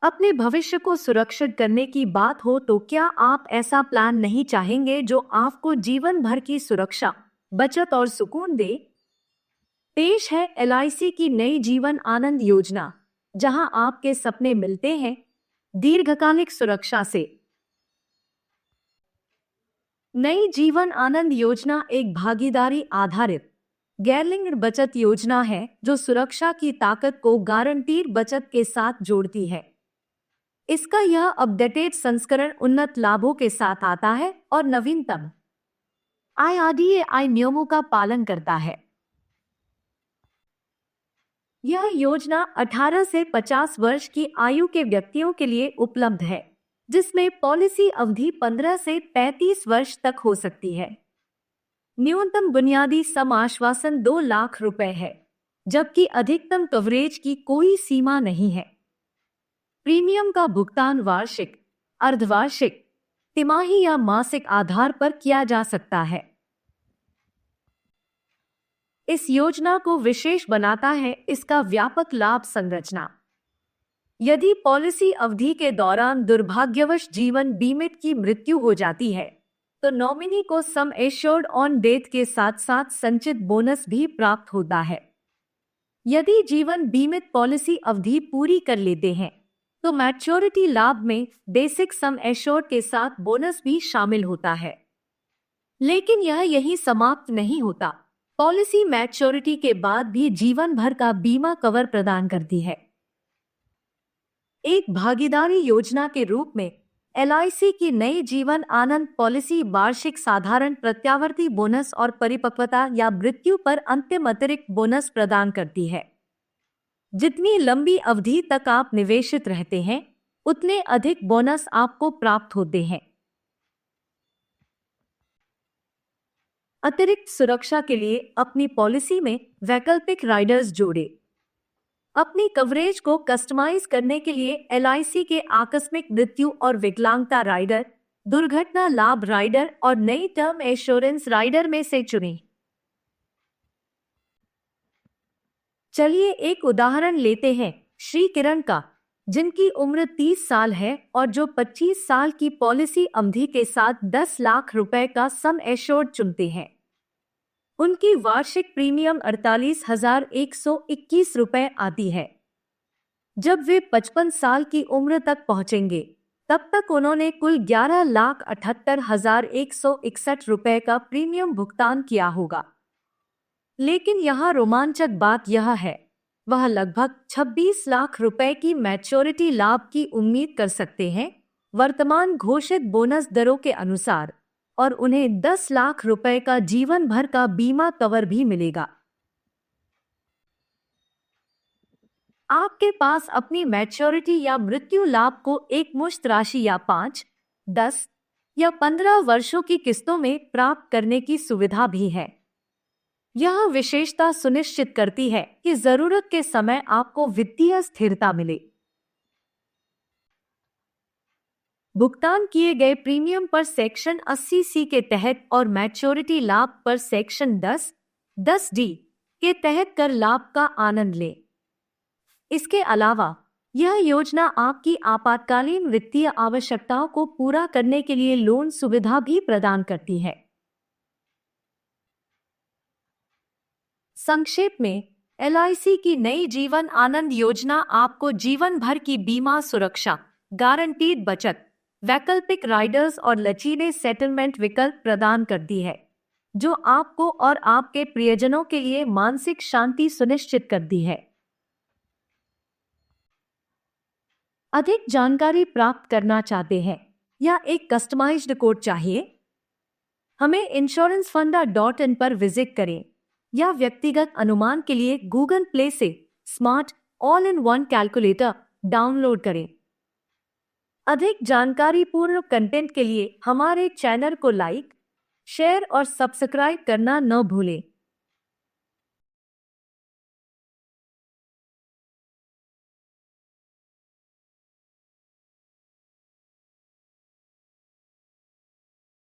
अपने भविष्य को सुरक्षित करने की बात हो तो क्या आप ऐसा प्लान नहीं चाहेंगे जो आपको जीवन भर की सुरक्षा, बचत और सुकून दे? पेश है एलआईसी की नई जीवन आनंद योजना, जहां आपके सपने मिलते हैं दीर्घकालिक सुरक्षा से। नई जीवन आनंद योजना एक भागीदारी आधारित गैरलिंक्ड बचत योजना है जो सुरक्षा की ताकत को गारंटीड बचत के साथ जोड़ती है। इसका यह अपडेटेड संस्करण उन्नत लाभों के साथ आता है और नवीनतम IRDAI नियमों का पालन करता है। यह योजना 18 से 50 वर्ष की आयु के व्यक्तियों के लिए उपलब्ध है, जिसमें पॉलिसी अवधि 15 से 35 वर्ष तक हो सकती है। न्यूनतम बुनियादी सम आश्वासन 2 लाख रुपए है, जबकि अधिकतम कवरेज की कोई सीमा नहीं है। प्रीमियम का भुगतान वार्षिक, अर्धवार्षिक, तिमाही या मासिक आधार पर किया जा सकता है। इस योजना को विशेष बनाता है इसका व्यापक लाभ संरचना। यदि पॉलिसी अवधि के दौरान दुर्भाग्यवश जीवन बीमित की मृत्यु हो जाती है, तो नॉमिनी को सम एश्योर्ड ऑन डेथ के साथ साथ संचित बोनस भी प्राप्त होता है। यदि जीवन बीमित पॉलिसी अवधि पूरी कर लेते हैं, तो मैच्योरिटी लाभ में बेसिक सम एश्योर्ड के साथ बोनस भी शामिल होता है। लेकिन यह यहीं समाप्त नहीं होता। पॉलिसी मैच्योरिटी के बाद भी जीवन भर का बीमा कवर प्रदान करती है। एक भागीदारी योजना के रूप में एलआईसी की नई जीवन आनंद पॉलिसी वार्षिक साधारण प्रत्यावर्ती बोनस और परिपक्वता या मृत्यु पर अंतिम अतिरिक्त बोनस प्रदान करती है। जितनी लंबी अवधि तक आप निवेशित रहते हैं, उतने अधिक बोनस आपको प्राप्त होते हैं। अतिरिक्त सुरक्षा के लिए अपनी पॉलिसी में वैकल्पिक राइडर्स जोड़ें। अपनी कवरेज को कस्टमाइज करने के लिए एलआईसी के आकस्मिक मृत्यु और विकलांगता राइडर, दुर्घटना लाभ राइडर और नई टर्म एश्योरेंस राइडर में से चुनें। चलिए एक उदाहरण लेते हैं श्री किरण का, जिनकी उम्र 30 साल है और जो 25 साल की पॉलिसी अवधि के साथ 10 लाख रुपए का सम एश्योर्ड चुनते हैं। उनकी वार्षिक प्रीमियम 48,121 रुपए आती है। जब वे 55 साल की उम्र तक पहुंचेंगे, तब तक उन्होंने कुल 11,78,161 रुपए का प्रीमियम भुगतान किया होगा। लेकिन यहाँ रोमांचक बात यह है, वह लगभग 26 लाख रुपए की मैच्योरिटी लाभ की उम्मीद कर सकते हैं वर्तमान घोषित बोनस दरों के अनुसार, और उन्हें 10 लाख रुपए का जीवन भर का बीमा कवर भी मिलेगा। आपके पास अपनी मैच्योरिटी या मृत्यु लाभ को एक मुश्त राशि या 5, 10 या 15 वर्षों की किस्तों में प्राप्त करने की सुविधा भी है। यह विशेषता सुनिश्चित करती है कि जरूरत के समय आपको वित्तीय स्थिरता मिले। भुगतान किए गए प्रीमियम पर सेक्शन 80C के तहत और मैच्योरिटी लाभ पर सेक्शन 10(10)D के तहत कर लाभ का आनंद लें। इसके अलावा यह योजना आपकी आपातकालीन वित्तीय आवश्यकताओं को पूरा करने के लिए लोन सुविधा भी प्रदान करती है। संक्षेप में, एलआईसी की नई जीवन आनंद योजना आपको जीवन भर की बीमा सुरक्षा, गारंटीड बचत, वैकल्पिक राइडर्स और लचीले सेटलमेंट विकल्प प्रदान करती है, जो आपको और आपके प्रियजनों के लिए मानसिक शांति सुनिश्चित करती है। अधिक जानकारी प्राप्त करना चाहते हैं या एक कस्टमाइज्ड कोड चाहिए? हमें insurancefunder.in पर विजिट करें या व्यक्तिगत अनुमान के लिए गूगल प्ले से smart all in one calculator download करें। अधिक जानकारी पूर्ण कंटेंट के लिए हमारे चैनल को लाइक, शेयर और सब्सक्राइब करना न भूलें।